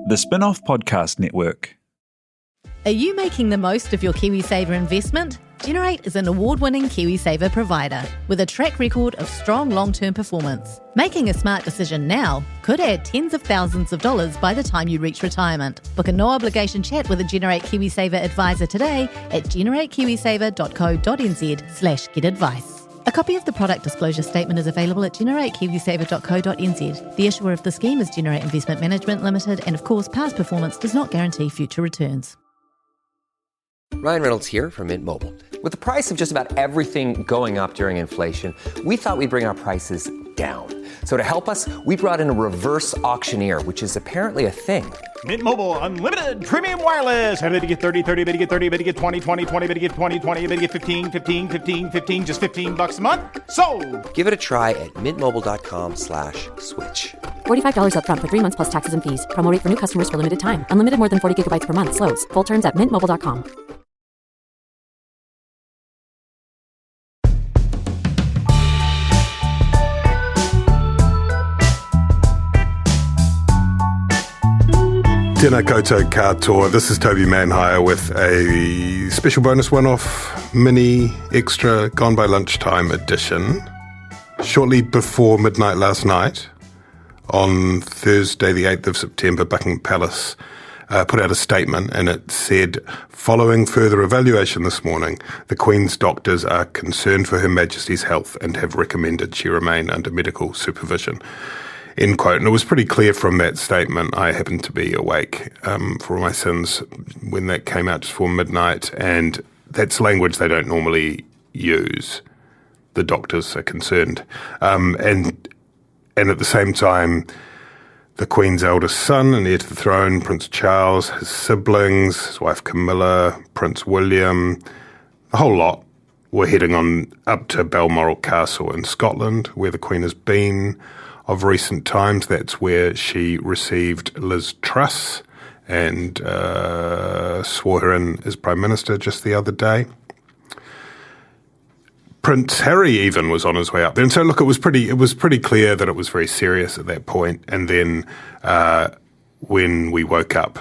The Spin-off Podcast Network. Are you making the most of your KiwiSaver investment? Generate is an award-winning KiwiSaver provider with a track record of strong long-term performance. Making a smart decision now could add tens of thousands of dollars by the time you reach retirement. Book a no-obligation chat with a Generate KiwiSaver advisor today at generatekiwisaver.co.nz/get-advice. A copy of the product disclosure statement is available at generatekiwisaver.co.nz. The issuer of the scheme is Generate Investment Management Limited, and of course, past performance does not guarantee future returns. Ryan Reynolds here from Mint Mobile. With the price of just about everything going up during inflation, we thought we'd bring our prices down. So to help us, we brought in a reverse auctioneer, which is apparently a thing. Mint Mobile Unlimited Premium Wireless. How to get 30, 30, bit to get 30, bit to get 20, 20, 20, bit to get 20, 20, bit to get 15, 15, 15, 15, just $15 a month? Sold! Give it a try at mintmobile.com/switch. $45 up front for 3 months plus taxes and fees. Promo rate for new customers for limited time. Unlimited more than 40 gigabytes per month. Slows full terms at mintmobile.com. Tēnā koutou katoa. This is Toby Manhire with a special bonus one-off mini extra Gone by Lunchtime edition. Shortly before midnight last night, on Thursday the 8th of September, Buckingham Palace put out a statement, and it said, following further evaluation this morning, the Queen's doctors are concerned for Her Majesty's health and have recommended she remain under medical supervision. End quote. And it was pretty clear from that statement. I happened to be awake for all my sins when that came out just before midnight, and that's language they don't normally use. The doctors are concerned. And at the same time, the Queen's eldest son and heir to the throne, Prince Charles, his siblings, his wife Camilla, Prince William, the whole lot were heading on up to Balmoral Castle in Scotland, where the Queen has been of recent times. That's where she received Liz Truss and swore her in as Prime Minister just the other day. Prince Harry even was on his way up there. And so, look, it was pretty clear that it was very serious at that point. And then when we woke up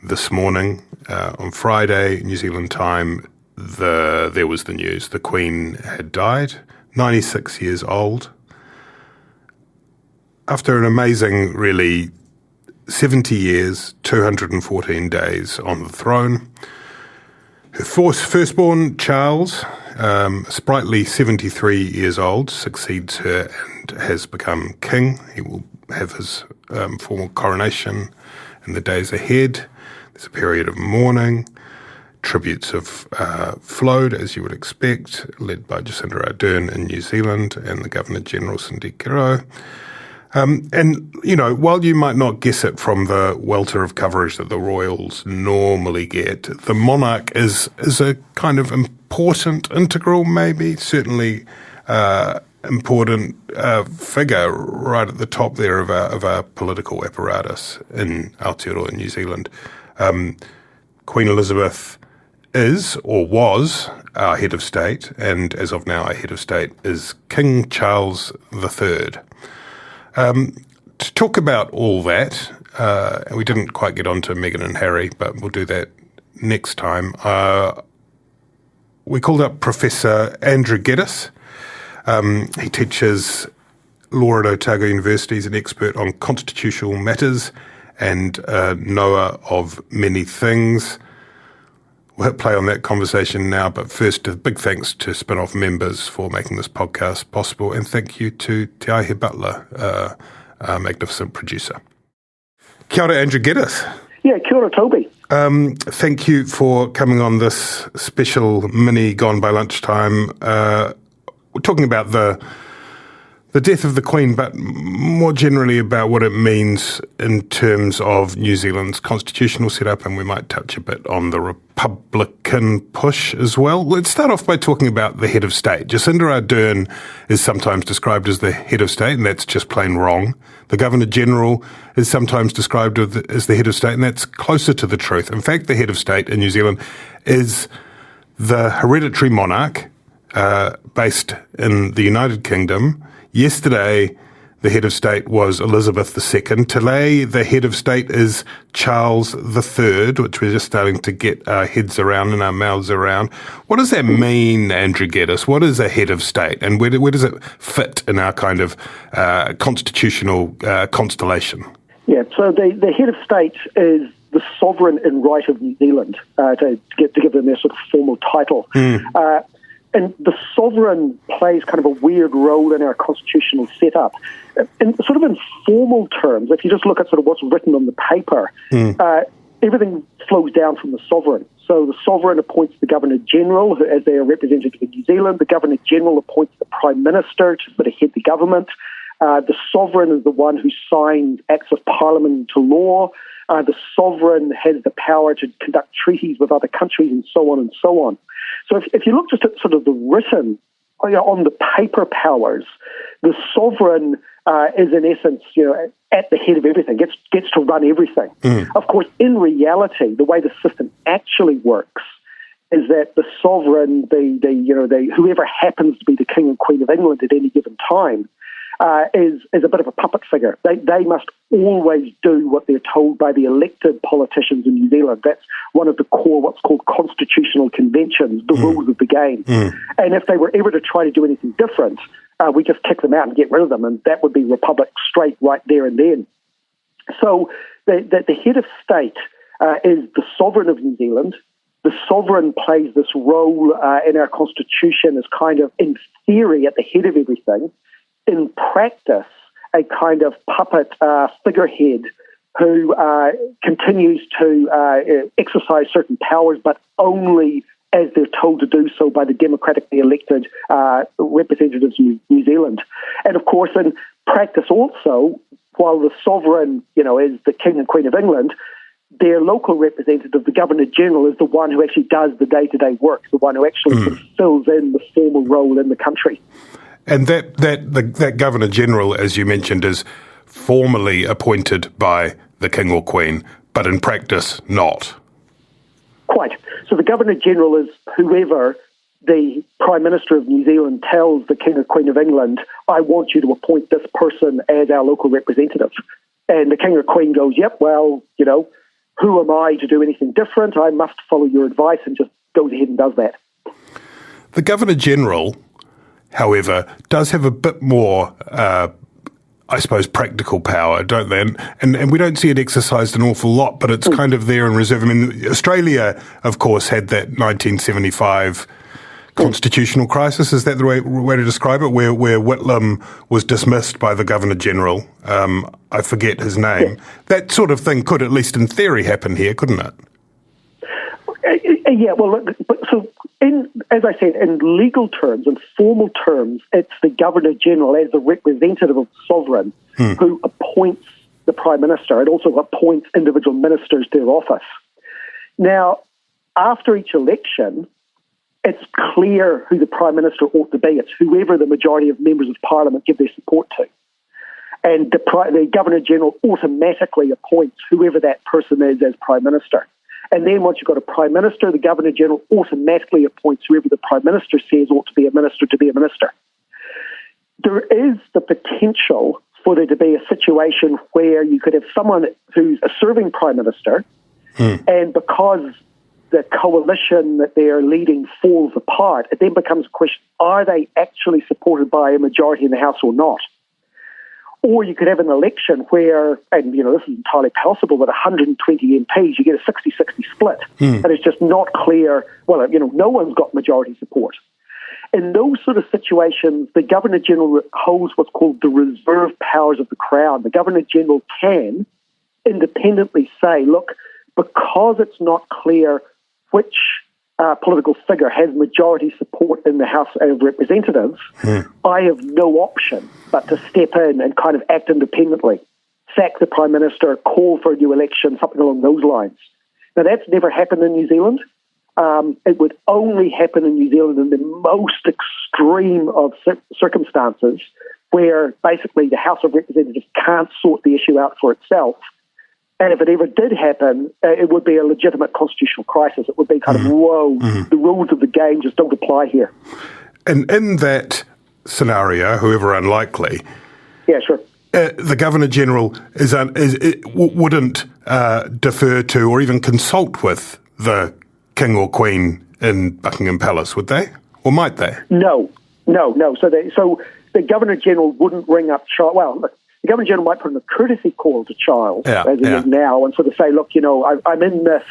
this morning on Friday, New Zealand time, there was the news. The Queen had died, 96 years old. After an amazing, really, 70 years, 214 days on the throne, her firstborn, Charles, sprightly 73 years old, succeeds her and has become king. He will have his formal coronation in the days ahead. There's a period of mourning. Tributes have flowed, as you would expect, led by Jacinda Ardern in New Zealand and the Governor-General, Cindy Kiro. And, you know, while you might not guess it from the welter of coverage that the royals normally get, the monarch is a kind of important, integral, maybe, certainly important figure right at the top there of our political apparatus in Aotearoa in New Zealand. Queen Elizabeth is, or was, our head of state, and as of now our head of state is King Charles III. To talk about all that, we didn't quite get on to Meghan and Harry, but we'll do that next time. We called up Professor Andrew Geddis. He teaches law at Otago University. He's an expert on constitutional matters and knower of many things. We'll hit play on that conversation now, but first, a big thanks to Spin-off members for making this podcast possible, and thank you to Te Aihe Butler, our magnificent producer. Kia ora, Andrew Geddis. Yeah, kia ora, Toby. Thank you for coming on this special mini Gone by Lunchtime. We're talking about the death of the Queen, but more generally about what it means in terms of New Zealand's constitutional setup, and we might touch a bit on the Republican push as well. Let's start off by talking about the head of state. Jacinda Ardern is sometimes described as the head of state, and that's just plain wrong. The Governor-General is sometimes described as the head of state, and that's closer to the truth. In fact, the head of state in New Zealand is the hereditary monarch based in the United Kingdom. Yesterday, the head of state was Elizabeth II. Today, the head of state is Charles III, which we're just starting to get our heads around and our mouths around. What does that mean, Andrew Geddis? What is a head of state, and where does it fit in our kind of constitutional constellation? Yeah, so the head of state is the sovereign in right of New Zealand, to give them their sort of formal title. And the sovereign plays kind of a weird role in our constitutional setup. In sort of informal terms, if you just look at sort of what's written on the paper, everything flows down from the sovereign. So the sovereign appoints the Governor-General as their representative in New Zealand. The Governor-General appoints the Prime Minister to sort of head the government. The sovereign is the one who signs acts of parliament into law. The sovereign has the power to conduct treaties with other countries and so on and so on. So if you look just at sort of the written, on the paper powers, the sovereign is in essence, at the head of everything, gets to run everything. Of course, in reality, the way the system actually works is that the sovereign, whoever happens to be the King and Queen of England at any given time, is a bit of a puppet figure. They must always do what they're told by the elected politicians in New Zealand. That's one of the core, what's called constitutional conventions, the rules of the game. And if they were ever to try to do anything different, we just kick them out and get rid of them, and that would be republic straight right there and then. So the head of state is the sovereign of New Zealand. The sovereign plays this role in our constitution as kind of, in theory, at the head of everything. In practice, a kind of puppet figurehead who continues to exercise certain powers, but only as they're told to do so by the democratically elected representatives of New Zealand. And of course, in practice also, while the sovereign, is the King and Queen of England, their local representative, the Governor-General, is the one who actually does the day-to-day work, the one who actually sort of fills in the formal role in the country. And that Governor-General, as you mentioned, is formally appointed by the King or Queen, but in practice not. Quite. So the Governor-General is whoever the Prime Minister of New Zealand tells the King or Queen of England, I want you to appoint this person as our local representative. And the King or Queen goes, yep, well, who am I to do anything different? I must follow your advice, and just goes ahead and does that. The Governor-General, however, does have a bit more, I suppose, practical power, don't they? And we don't see it exercised an awful lot, but it's kind of there in reserve. I mean, Australia, of course, had that 1975 constitutional crisis. Is that the way to describe it? Where Whitlam was dismissed by the Governor-General. I forget his name. That sort of thing could, at least in theory, happen here, couldn't it? Yeah, well, so as I said, in legal terms, in formal terms, it's the Governor-General as the representative of the sovereign who appoints the Prime Minister and also appoints individual ministers to their office. Now, after each election, it's clear who the Prime Minister ought to be. It's whoever the majority of members of Parliament give their support to. And the Governor-General automatically appoints whoever that person is as Prime Minister. And then once you've got a Prime Minister, the Governor-General automatically appoints whoever the Prime Minister says ought to be a minister to be a minister. There is the potential for there to be a situation where you could have someone who's a serving Prime Minister, and because the coalition that they're leading falls apart, it then becomes a question, are they actually supported by a majority in the House or not? Or you could have an election where, and this is entirely possible, with 120 MPs, you get a 60-60 split. And it's just not clear, no one's got majority support. In those sort of situations, the Governor-General holds what's called the reserve powers of the Crown. The Governor-General can independently say, look, because it's not clear which political figure has majority support in the House of Representatives, I have no option but to step in and kind of act independently, sack the Prime Minister, call for a new election, something along those lines. Now, that's never happened in New Zealand. It would only happen in New Zealand in the most extreme of circumstances where basically the House of Representatives can't sort the issue out for itself. And if it ever did happen, it would be a legitimate constitutional crisis. It would be kind of, the rules of the game just don't apply here. And in that scenario, however unlikely, Yeah, sure. The Governor-General wouldn't defer to or even consult with the King or Queen in Buckingham Palace, would they? Or might they? No. So the Governor-General wouldn't ring up Charles. Well, look, the Governor-General might put in a courtesy call to Charles, as he is now, and sort of say, look, I'm in this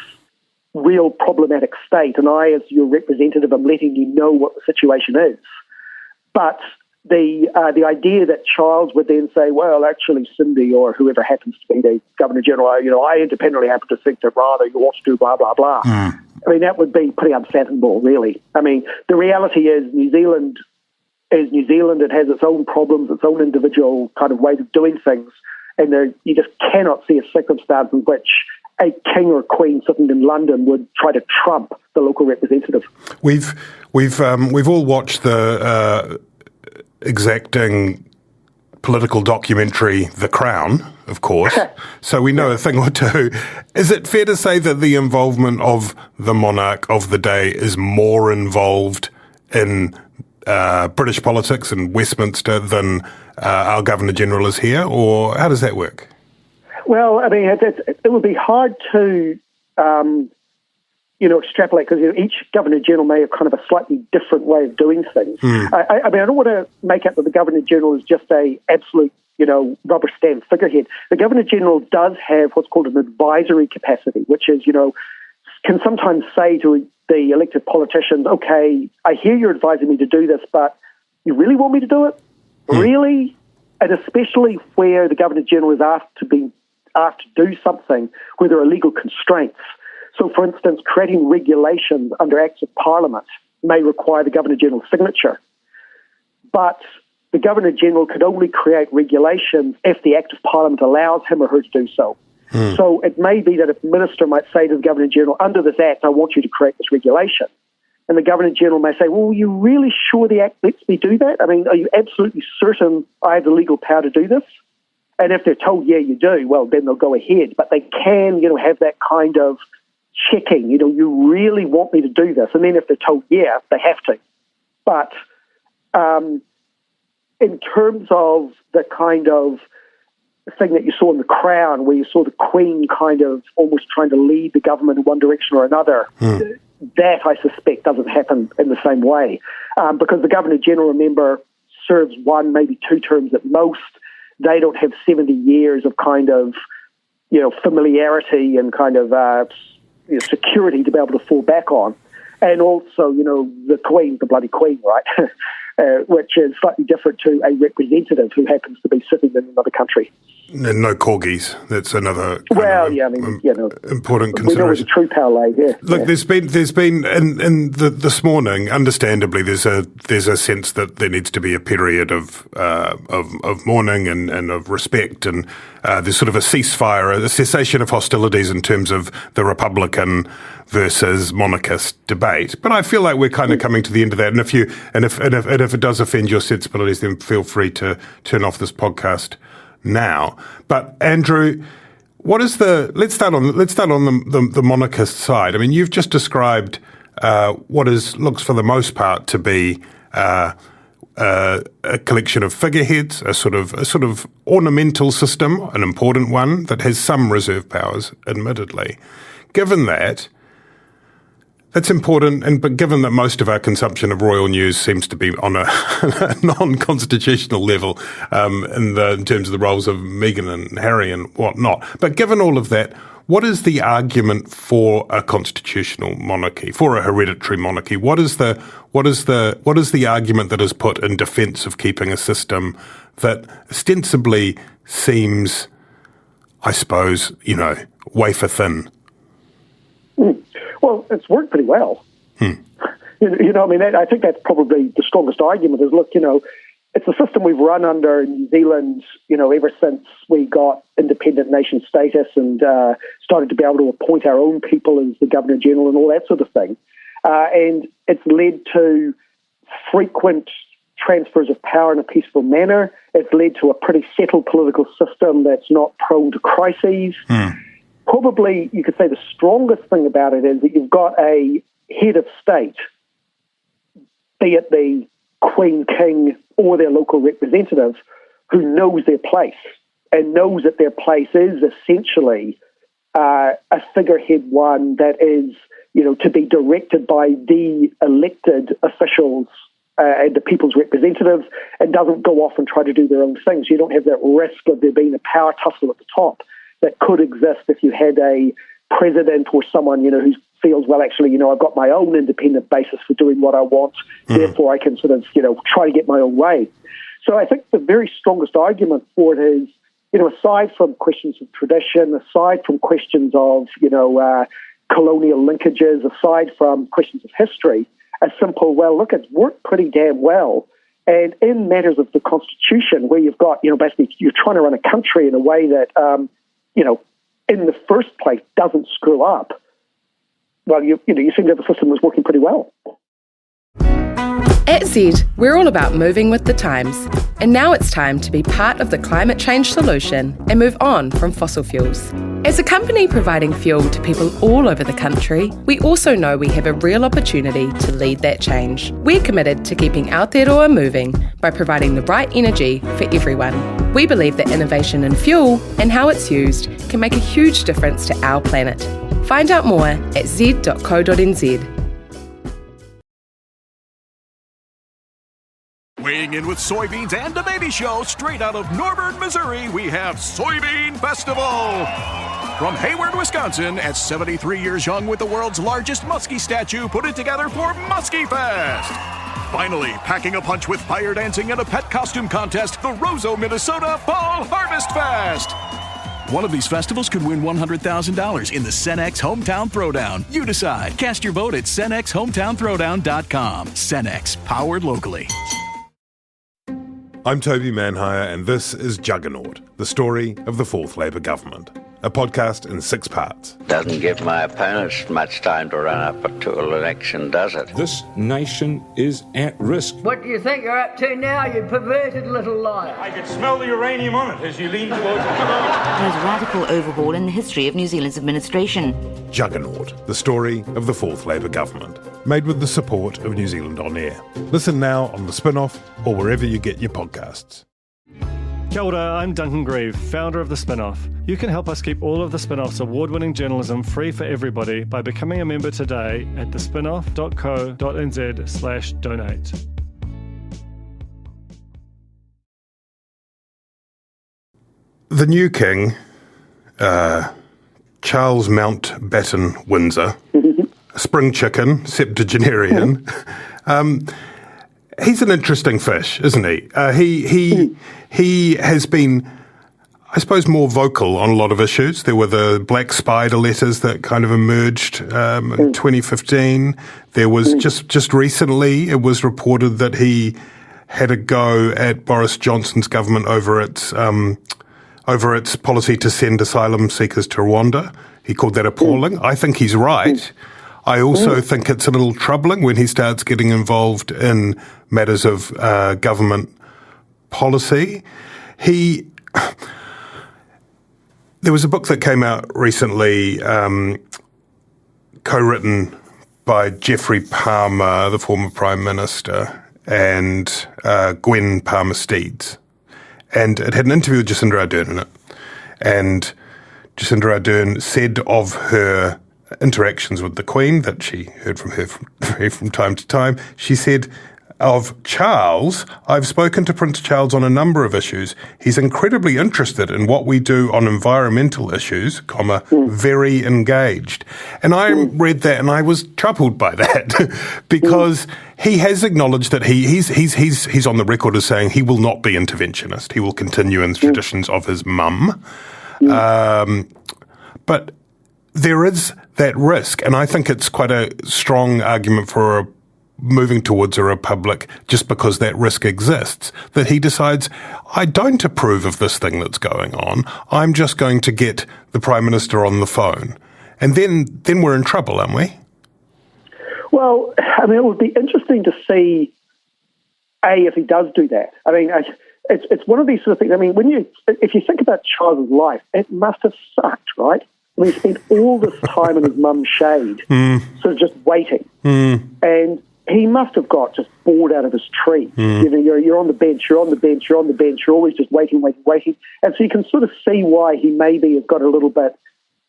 real problematic state, and I, as your representative, am letting you know what the situation is. But the idea that Charles would then say, well, actually, Cindy, or whoever happens to be the Governor-General, I independently happen to think that rather you ought to do blah, blah, blah. I mean, that would be pretty unfathomable, really. I mean, the reality is New Zealand is New Zealand. It has its own problems, its own individual kind of ways of doing things, and you just cannot see a circumstance in which a king or queen sitting in London would try to trump the local representative. We've all watched the exacting political documentary The Crown, of course, so we know a thing or two. Is it fair to say that the involvement of the monarch of the day is more involved in British politics in Westminster than our Governor-General is here, or how does that work? Well, I mean, it would be hard to extrapolate, because each Governor-General may have kind of a slightly different way of doing things. I mean, I don't want to make out that the Governor-General is just a absolute, rubber stamp figurehead. The Governor-General does have what's called an advisory capacity, which is, can sometimes say to the elected politicians, okay, I hear you're advising me to do this, but you really want me to do it? Really? And especially where the Governor-General is asked to do something where there are legal constraints. So, for instance, creating regulations under Acts of Parliament may require the Governor-General's signature. But the Governor-General could only create regulations if the Act of Parliament allows him or her to do so. So it may be that a minister might say to the Governor-General, under this Act, I want you to create this regulation. And the Governor-General may say, well, are you really sure the Act lets me do that? I mean, are you absolutely certain I have the legal power to do this? And if they're told, yeah, you do, well, then they'll go ahead. But they can, have that kind of checking, you really want me to do this. And then if they're told, yeah, they have to. But in terms of the kind of thing that you saw in The Crown, where you saw the Queen kind of almost trying to lead the government in one direction or another, that, I suspect, doesn't happen in the same way. Because the Governor-General, remember, serves one, maybe two terms at most. They don't have 70 years of kind of, familiarity and kind of security to be able to fall back on. And also, the Queen, the bloody Queen, right, which is slightly different to a representative who happens to be sitting in another country. And no corgis. That's another important consideration. We know where the true power lay. Yeah. Look, there's been in this morning. Understandably, there's a sense that there needs to be a period of mourning and of respect, and there's sort of a ceasefire, a cessation of hostilities in terms of the Republican versus monarchist debate. But I feel like we're kind of coming to the end of that. And if it does offend your sensibilities, then feel free to turn off this podcast now. But Andrew, let's start on the monarchist side. I mean, you've just described what looks for the most part to be a collection of figureheads, a sort of ornamental system, an important one that has some reserve powers, admittedly. Given that, that's important, but given that most of our consumption of royal news seems to be on a non-constitutional level in terms of the roles of Meghan and Harry and whatnot, but given all of that, what is the argument for a constitutional monarchy, for a hereditary monarchy? What is the argument that is put in defence of keeping a system that ostensibly seems, I suppose, wafer thin? Well, it's worked pretty well. I mean, I think that's probably the strongest argument is, look, it's a system we've run under in New Zealand, ever since we got independent nation status and started to be able to appoint our own people as the Governor-General and all that sort of thing. And it's led to frequent transfers of power in a peaceful manner. It's led to a pretty settled political system that's not prone to crises. Probably, you could say the strongest thing about it is that you've got a head of state, be it the Queen, King, or their local representative, who knows their place and knows that their place is essentially a figurehead one that is, to be directed by the elected officials and the people's representatives, and doesn't go off and try to do their own thing. So you don't have that risk of there being a power tussle at the top that could exist if you had a president or someone, who feels, well, actually, I've got my own independent basis for doing what I want, therefore I can sort of, try to get my own way. So I think the very strongest argument for it is, aside from questions of tradition, aside from questions of, colonial linkages, aside from questions of history, a simple, well, look, it's worked pretty damn well. And in matters of the Constitution, where you've got, basically you're trying to run a country in a way that, in the first place doesn't screw up, well, you seem to have a system that's working pretty well. At Zed, we're all about moving with the times. And now it's time to be part of the climate change solution and move on from fossil fuels. As a company providing fuel to people all over the country, we also know we have a real opportunity to lead that change. We're committed to keeping Aotearoa moving by providing the right energy for everyone. We believe that innovation in fuel and how it's used can make a huge difference to our planet. Find out more at z.co.nz. Weighing in with soybeans and a baby show straight out of Norburn, Missouri, we have Soybean Festival. From Hayward, Wisconsin, at 73 years young with the world's largest muskie statue, put it together for Muskie Fest. Finally, packing a punch with fire dancing and a pet costume contest, the Roseau, Minnesota Fall Harvest Fest. One of these festivals could win $100,000 in the Cenex Hometown Throwdown. You decide. Cast your vote at CenexHometownThrowdown.com. Cenex, powered locally. I'm Toby Manhire, and this is Juggernaut, the story of the Fourth Labour Government, a podcast in 6 parts. Doesn't give my opponents much time to run up to an election, does it? This nation is at risk. What do you think you're up to now, you perverted little liar? I could smell the uranium on it as you lean towards it. There's a radical overhaul in the history of New Zealand's administration. Juggernaut, the story of the Fourth Labour Government, made with the support of New Zealand On Air. Listen now on The Spin-Off or wherever you get your podcasts. Kia ora, I'm Duncan Grieve, founder of The Spin-Off. You can help us keep all of The Spin-Off's award-winning journalism free for everybody by becoming a member today at thespinoff.co.nz/donate. The new king, Charles Mountbatten Windsor, spring chicken, septuagenarian. He's an interesting fish, isn't he? He has been, I suppose, more vocal on a lot of issues. There were the Black Spider letters that kind of emerged in 2015. There was just recently, it was reported that he had a go at Boris Johnson's government over its policy to send asylum seekers to Rwanda. He called that appalling. I think he's right. I also think it's a little troubling when he starts getting involved in matters of government policy. There was a book that came out recently, co-written by Geoffrey Palmer, the former Prime Minister, and Gwen Palmer-Steeds. And it had an interview with Jacinda Ardern in it. And Jacinda Ardern said of her interactions with the Queen that she heard from her from time to time, she said, of Charles, I've spoken to Prince Charles on a number of issues. He's incredibly interested in what we do on environmental issues, very engaged. And I read that and I was troubled by that because he has acknowledged that he's on the record as saying he will not be interventionist. He will continue in the traditions of his mum. But there is that risk, and I think it's quite a strong argument for moving towards a republic just because that risk exists, that he decides, I don't approve of this thing that's going on. I'm just going to get the Prime Minister on the phone. And then we're in trouble, aren't we? Well, I mean, it would be interesting to see, if he does do that. I mean, it's one of these sort of things. I mean, if you think about Charles' life, it must have sucked, right? I mean, he spent all this time in his mum's shade, sort of just waiting. And he must have got just bored out of his tree. You know, you're on the bench, you're always just waiting. And so you can sort of see why he maybe has got a little bit,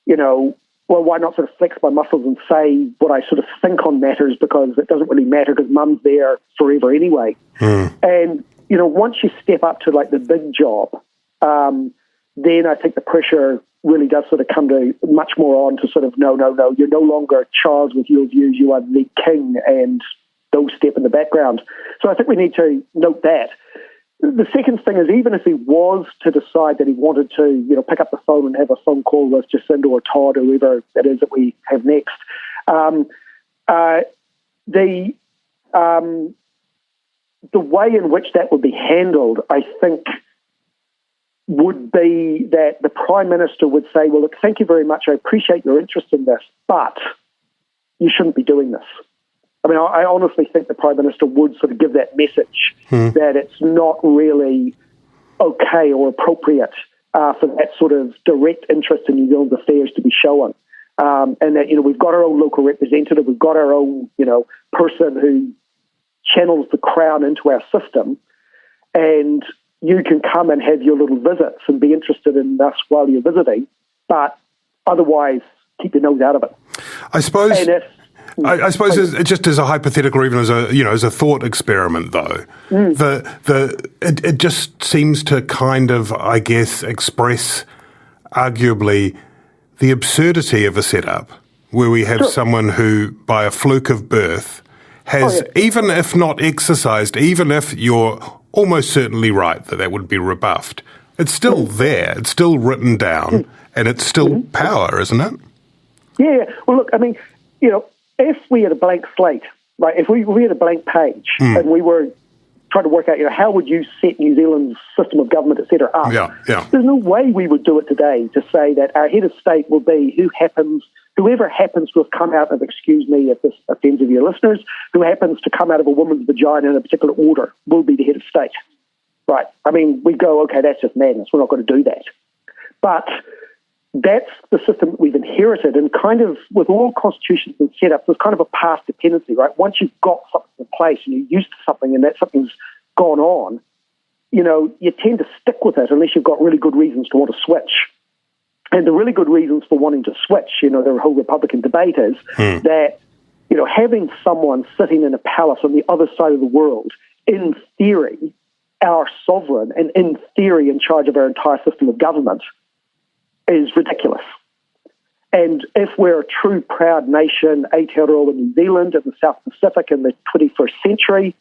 you know, well, why not sort of flex my muscles and say what I sort of think on matters, because it doesn't really matter because mum's there forever anyway. And, you know, once you step up to like the big job, then I think the pressure really does sort of come to much more on to sort of, no, you're no longer Charles with your views, you are the king, and those step in the background. So I think we need to note that. The second thing is, even if he was to decide that he wanted to, you know, pick up the phone and have a phone call with Jacinda or Todd or whoever it is that we have next, the way in which that would be handled, I think, would be that the Prime Minister would say, well, look, thank you very much, I appreciate your interest in this, but you shouldn't be doing this. I mean, I honestly think the Prime Minister would sort of give that message that it's not really okay or appropriate for that sort of direct interest in New Zealand's affairs to be shown. And that, you know, we've got our own local representative, we've got our own, you know, person who channels the Crown into our system, and you can come and have your little visits and be interested in us while you're visiting, but otherwise keep your nose out of it. I suppose just as a hypothetical, or even as a thought experiment, though, it just seems to kind of, I guess, express arguably the absurdity of a setup where we have someone who, by a fluke of birth, has, even if not exercised, even if you're almost certainly right that would be rebuffed, it's still there, it's still written down, and it's still power, isn't it? Yeah. Well, look, I mean, you know, if we had a blank slate, right, if we had a blank page and we were trying to work out, you know, how would you set New Zealand's system of government, et cetera, up? There's no way we would do it today to say that our head of state will be whoever happens to have come out of, excuse me if this offends of your listeners, who happens to come out of a woman's vagina in a particular order will be the head of state. Right. I mean, we go, okay, that's just madness. We're not going to do that. But that's the system that we've inherited, and kind of with all constitutions and setups, there's kind of a past dependency, right? Once you've got something in place and you're used to something and that something's gone on, you know, you tend to stick with it unless you've got really good reasons to want to switch. And the really good reasons for wanting to switch, you know, the whole Republican debate is that, you know, having someone sitting in a palace on the other side of the world, in theory, our sovereign, and in theory in charge of our entire system of government, is ridiculous. And if we're a true proud nation, Aotearoa New Zealand in the South Pacific in the 21st century,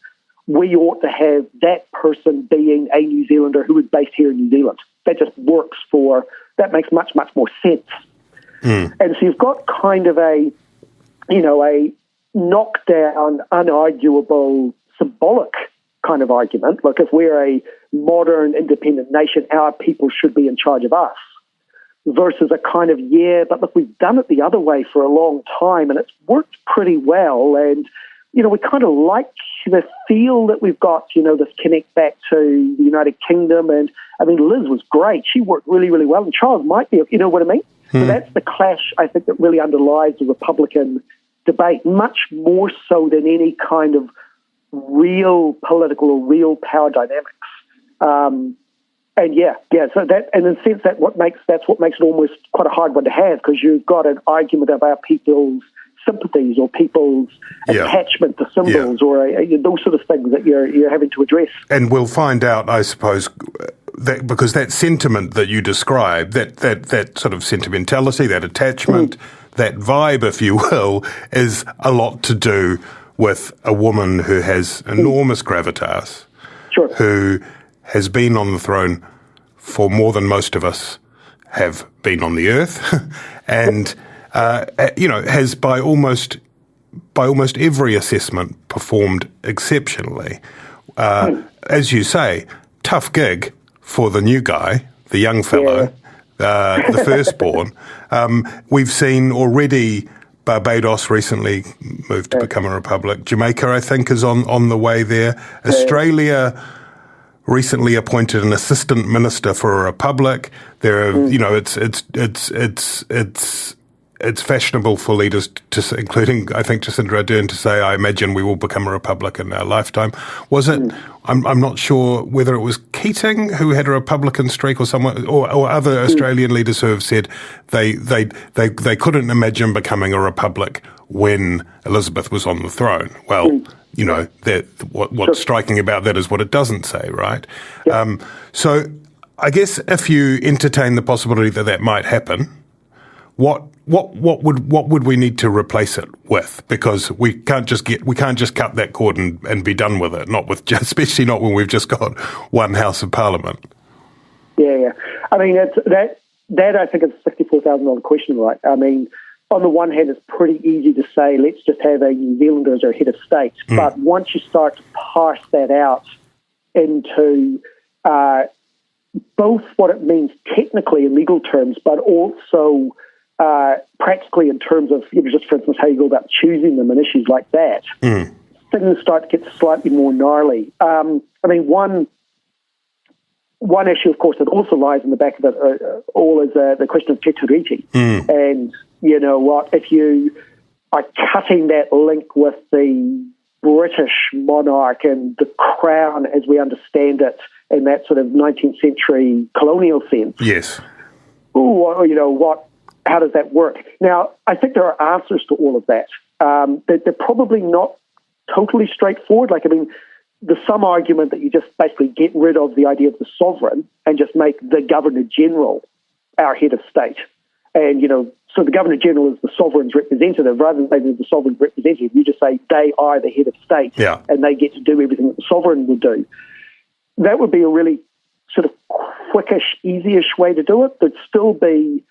we ought to have that person being a New Zealander who is based here in New Zealand. That just works that makes much, much more sense. And so you've got kind of a knockdown, unarguable, symbolic kind of argument. Like, if we're a modern, independent nation, our people should be in charge of us. Versus a kind of, but look, we've done it the other way for a long time and it's worked pretty well. And, you know, we kind of like the feel that we've got, you know, this connect back to the United Kingdom. And, I mean, Liz was great. She worked really, really well. And Charles might be, you know what I mean? So that's the clash, I think, that really underlies the Republican debate, much more so than any kind of real political or real power dynamics. And so that, and in a sense, that's what makes it almost quite a hard one to have, because you've got an argument about people's sympathies or people's attachment to symbols or those sort of things that you're having to address. And we'll find out, I suppose, that because that sentiment that you describe, that sort of sentimentality, that attachment, that vibe, if you will, is a lot to do with a woman who has enormous gravitas, who has been on the throne for more than most of us have been on the earth, and has by almost every assessment performed exceptionally. As you say, tough gig for the new guy, the young fellow, the firstborn. We've seen already Barbados recently moved to become a republic. Jamaica, I think, is on the way there. Australia recently appointed an assistant minister for a republic. There are, it's it's fashionable for leaders, including, I think, Jacinda Ardern, to say, I imagine we will become a republic in our lifetime. Was it, I'm not sure whether it was Keating who had a Republican streak or someone, or other Australian leaders who have said they couldn't imagine becoming a republic when Elizabeth was on the throne. Well, you know, what's striking about that is what it doesn't say, right? Yep. So I guess if you entertain the possibility that might happen, what would we need to replace it with? Because we can't just cut that cord and be done with it. Especially not when we've just got one House of Parliament. Yeah. I mean, that I think is a $64,000 question, right? I mean, on the one hand, it's pretty easy to say, let's just have a New Zealander as our head of state. But once you start to parse that out into both what it means technically in legal terms, but also practically in terms of, just for instance, how you go about choosing them and issues like that, things start to get slightly more gnarly. I mean, one issue, of course, that also lies in the back of it all is the question of te tiriti. And, you know what, if you are cutting that link with the British monarch and the crown as we understand it in that sort of 19th century colonial sense. Yes. How does that work? Now, I think there are answers to all of that. They're probably not totally straightforward. Like, I mean, there's some argument that you just basically get rid of the idea of the sovereign and just make the Governor-General our head of state. And, so the Governor-General is the sovereign's representative. Rather than saying the sovereign's representative, you just say they are the head of state and they get to do everything that the sovereign would do. That would be a really sort of quickish, easyish way to do it. There'd still be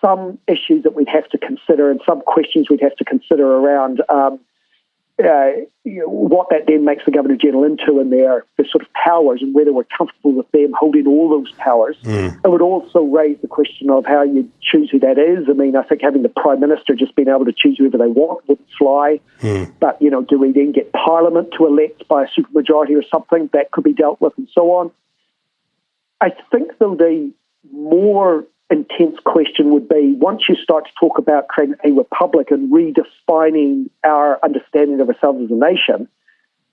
some issues that we'd have to consider and some questions we'd have to consider around what that then makes the Governor-General into and their sort of powers and whether we're comfortable with them holding all those powers. It would also raise the question of how you choose who that is. I mean, I think having the Prime Minister just being able to choose whoever they want wouldn't fly. But, do we then get Parliament to elect by a supermajority or something? That could be dealt with and so on. I think, though, the more intense question would be, once you start to talk about creating a republic and redefining our understanding of ourselves as a nation,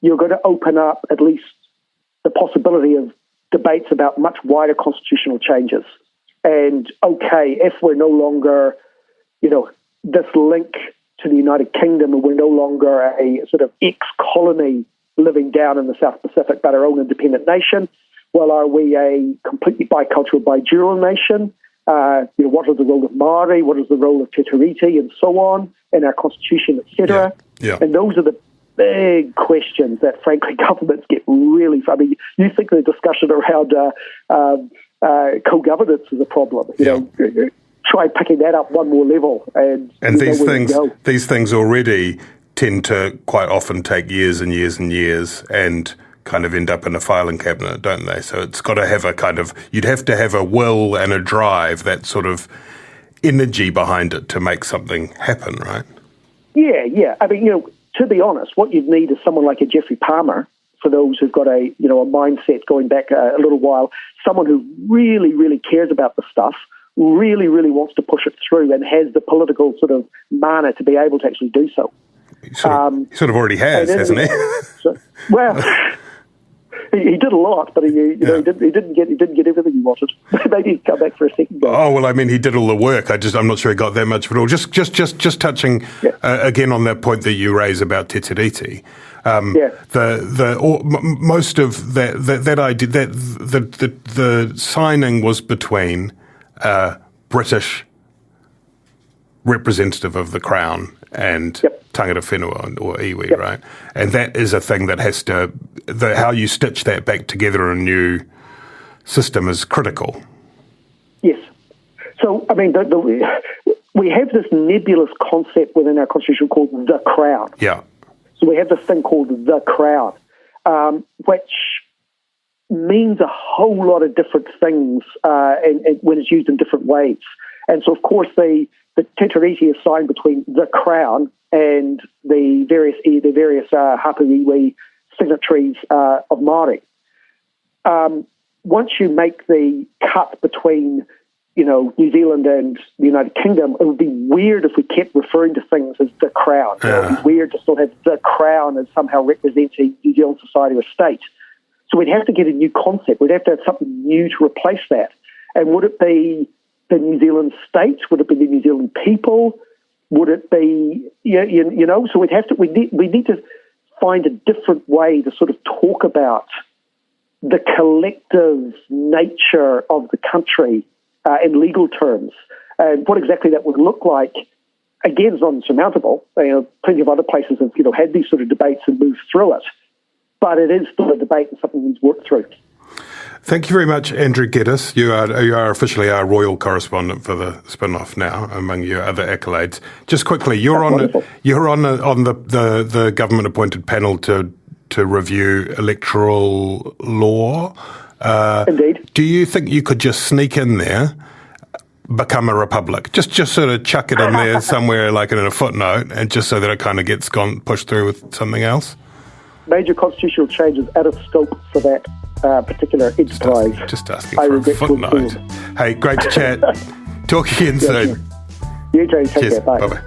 you're going to open up at least the possibility of debates about much wider constitutional changes. And, okay, if we're no longer, this link to the United Kingdom and we're no longer a sort of ex-colony living down in the South Pacific but our own independent nation, well, are we a completely bicultural, bidual nation? What is the role of Māori? What is the role of te tiriti and so on in our constitution, etc.? And those are the big questions that, frankly, governments get really... I mean, you think the discussion around co-governance is a problem. Try picking that up one more level. And these things already tend to quite often take years and years and years and kind of end up in a filing cabinet, don't they? So it's got to have a kind of, you'd have to have a will and a drive, that sort of energy behind it to make something happen, right? Yeah. I mean, to be honest, what you'd need is someone like a Geoffrey Palmer, for those who've got a mindset going back a little while, someone who really, really cares about the stuff, really, really wants to push it through and has the political sort of mana to be able to actually do so. He sort of already has, hasn't he? He did a lot, but he didn't get everything he wanted. Maybe he'd come back for a second go. Oh well, I mean, he did all the work. I'm not sure he got that much at all. Just touching again on that point that you raise about te tiriti. Most of that idea, the signing was between British representative of the Crown and tangata whenua or iwi, right? And that is a thing that has to, how you stitch that back together in a new system is critical. Yes. So, I mean, we have this nebulous concept within our constitution called the Crown. Yeah. So we have this thing called the Crown, which means a whole lot of different things and when it's used in different ways. And so, of course, the te tiriti is signed between the Crown and the various hapu iwi signatories of Māori. Once you make the cut between, New Zealand and the United Kingdom, it would be weird if we kept referring to things as the Crown. It would be weird to still have the Crown as somehow representing New Zealand society or state. So we'd have to get a new concept. We'd have to have something new to replace that. And would it be the New Zealand state? Would it be the New Zealand people? Would it be, so we need to find a different way to sort of talk about the collective nature of the country in legal terms. And what exactly that would look like, again, is not insurmountable. Plenty of other places have had these sort of debates and moved through it. But it is still a debate and something needs work through. Thank you very much, Andrew Geddis. You are officially our royal correspondent for the Spin-Off now, among your other accolades. Just quickly, you're on the government-appointed panel to review electoral law. Indeed. Do you think you could just sneak in there, become a republic? Just sort of chuck it in there somewhere, like in a footnote, and just so that it kind of gets pushed through with something else? Major constitutional changes out of scope for that particular enterprise. Just asking for a footnote. Hey, great to chat. Talk again soon. Sure. You too. Take care. Bye. Bye-bye.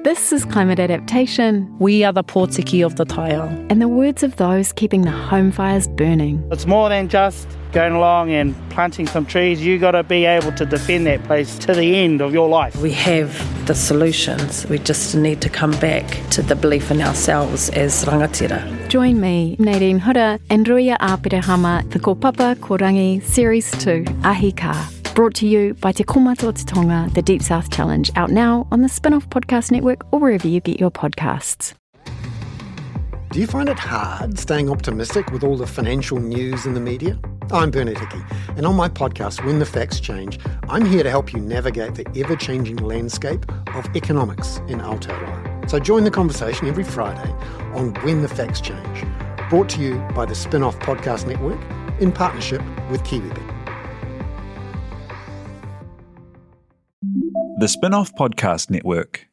This is Climate Adaptation. We are the Pōtiki of the Taiao. And the words of those keeping the home fires burning. It's more than just going along and planting some trees. You got to be able to defend that place to the end of your life. We have the solutions. We just need to come back to the belief in ourselves as rangatira. Join me, Nadine Hura, and Ruia Āpirehama, the Kōpapa Korangi Series 2, Ahi Ka. Brought to you by Te Komato o Te Tonga, the Deep South Challenge, out now on the Spin-Off Podcast Network or wherever you get your podcasts. Do you find it hard staying optimistic with all the financial news in the media? I'm Bernard Hickey, and on my podcast, When the Facts Change, I'm here to help you navigate the ever-changing landscape of economics in Aotearoa. So join the conversation every Friday on When the Facts Change, brought to you by the Spin-Off Podcast Network in partnership with KiwiBet. The Spin-Off Podcast Network.